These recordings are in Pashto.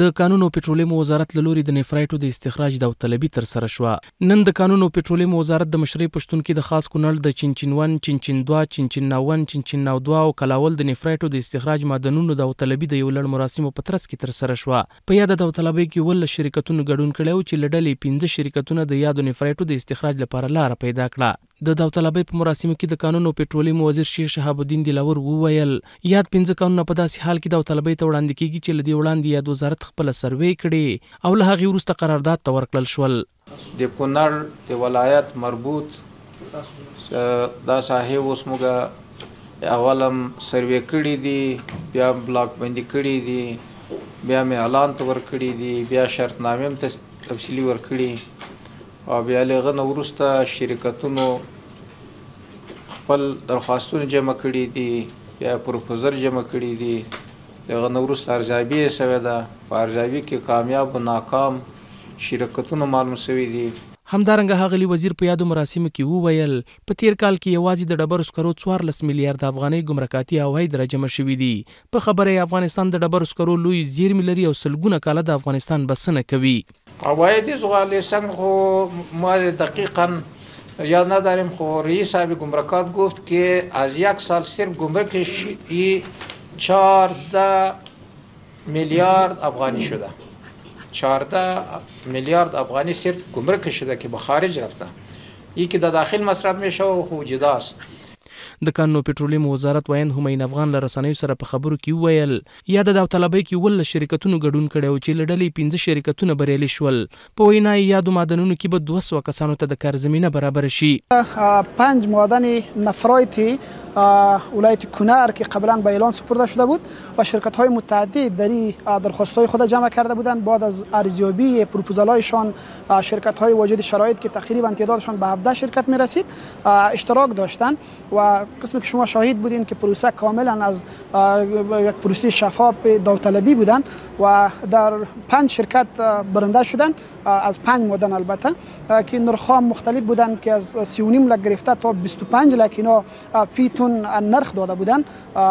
د قانون او پټرولیم وزارت له لوري د نفرایټو د استخراج داوطلبي ترسره شوه. نن د قانون او پټرولیم وزارت د مشرۍ پښتون کې د خاص کونړ د چنچن 1 چنچن 2 چنچن 1 چنچن 2 او کلاول د نفرایټو د استخراج معدنونو داوطلبي د یو لړ مراسمو په ترڅ کې ترسره شوه. په یاد داوطلبي کې ول شرکتونو ګډون کړي چې لړلې 15 شرکتونه د یادو نفرایټو د استخراج لپاره لار پیدا کړه. د داوطلبي په مراسمو کې د قانون او پټرولیم وزیر شیخ شهاب الدین دلاور وویل یاد 15 قانونونه په داسې حال کې داوطلبي ته وړاندې کیږي چې لدی وړاندې یاد وزارت خپل سروې کړي او له هغې وروسته قرارداد ته ورکړل شول. د کونړ د ولایت مربوط دا ساحې اوس موږ اولم سروې کړي دي، بیا بلاک بندي کړي دي، بیا مې اعلان ته ورکړي دي، بیا شرطنامې هم تفصیلي ورکړي او بیا له هغه نه وروسته شرکتونو خپل درخواستونه جمع کړي دي، بیا پروپوزل جمع کړي دي، له هغه نه وروسته ارزیابي یې شوې ده. په ارزیابي کې کامیاب و ناکام شرکتونه معلوم شوي دي. همدارنګه ښاغلي وزیر په یادو مراسمو کې وویل په تیر کال کې یوازې د ډبرو سکرو 14 میلیارډ افغانۍ ګمرکاتي عواید راجمع شوي دي. په خبره یې افغانستان د ډبرو سکرو لوی زیرمې لري او سلګونه کاله د افغانستان بسنه کوي. عواید زغالستان خو ما دقیقا یاد نداریم، خو رئیس صاحب گمرکات گفت که از یک سال صرف گمرکش 14 میلیارد افغانی شده. 14 میلیارد افغانی صرف گمرک شده که به خارج رفته. یکی در داخل مصرف میشه و خو جداست. د قانون او پټرولیم وزارت وایند همین افغان له رسنیو سره په خبرو کې وویل یا د داوطلبۍ کې ول شرکتونو ګډون کړي او چې لړلې 15 شرکتونه بریالي شول. په وینا یادو معدنونو کې به 200 کسانو ته د کار زمینه برابر شي. 5 معدن نفرایت ولایت کنر که قبلا به اعلان سپرده شده بود و شرکت های متعدد در درخواست های خود جمع کرده بودند. بعد از ارزیابی پروپوزال هایشان شرکت های واجد شرایط که تقریبا تعدادشان به 17 شرکت می رسید اشتراک داشتند و قسمی که شما شاهد بودین که پروسه کاملا از یک پروسه شفاف داوطلبی بودن و در 5 شرکت برنده شدن از 5 معدن البته که نرخ‌ها مختلف بودن که از 3.5 لک گرفته تا 25 لک اینا پیتون نرخ داده بودن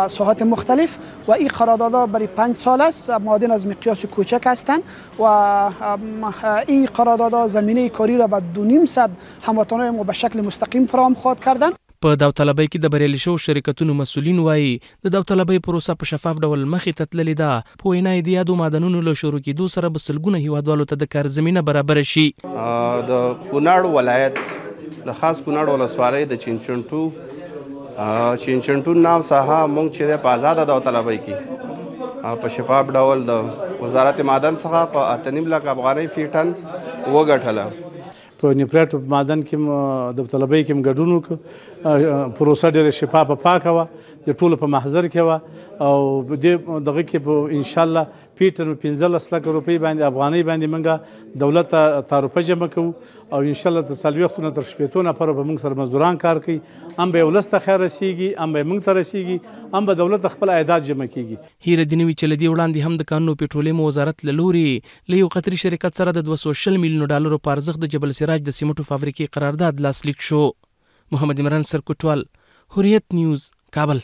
ساحات مختلف و این قراردادها برای 5 سال است. معادن از مقیاس کوچک هستند و این قراردادها زمینه کاری را به 2.5 هموطنان ما به شکل مستقیم فراهم خواهد کردن. په داوطلبۍ کې د بریالي شوو شرکتونو مسؤلین وایي د داوطلبۍ پروسه په شفاف ډول مخې ته تللې ده. په وینا یې د یادو معدنونو له شروع کېدو سره به سلګونه هیوادوالو ته د کار زمینه برابره شي. د کونړ ولایت د خاص کونړ ولسوالۍ د چنچن 2 نام ساحه موږ چې په آزاده داوطلبۍ کې په شفاف ډول د وزارت معدن څخه په 8.5 لک افغانۍ فی ټن وګټله. په نفرایټو په معدن کې د طلبۍ کې ګډون وکړو. پروسه ډېره شفافه پاکه وه، د ټولو په محضر کې وه او دغه کې به انشاءالله پیټن 15 لک روپۍ باندې افغانۍ باندې موږ دولت ته تعرفه جمع کوو او انشاءالله تر 40 نه تر 80 نفره به موږ سره مزدوران کار کوي. هم به ولس ته خیر رسیږي، هم به موږ ته رسیږي، هم به دولت خپل عایدات جمع کیږي. هیره دې نه وي چې له دې وړاندې هم د قانون او پټرولیم وزارت له لوري له یو قطري شرکت سره د 200 میلیونو ډالرو په ارزښت د جبل سراج د سیمنټو فابریکې قرارداد لاسلیک شو. محمد عمران سرکوټوال، حریت نیوز، کابل.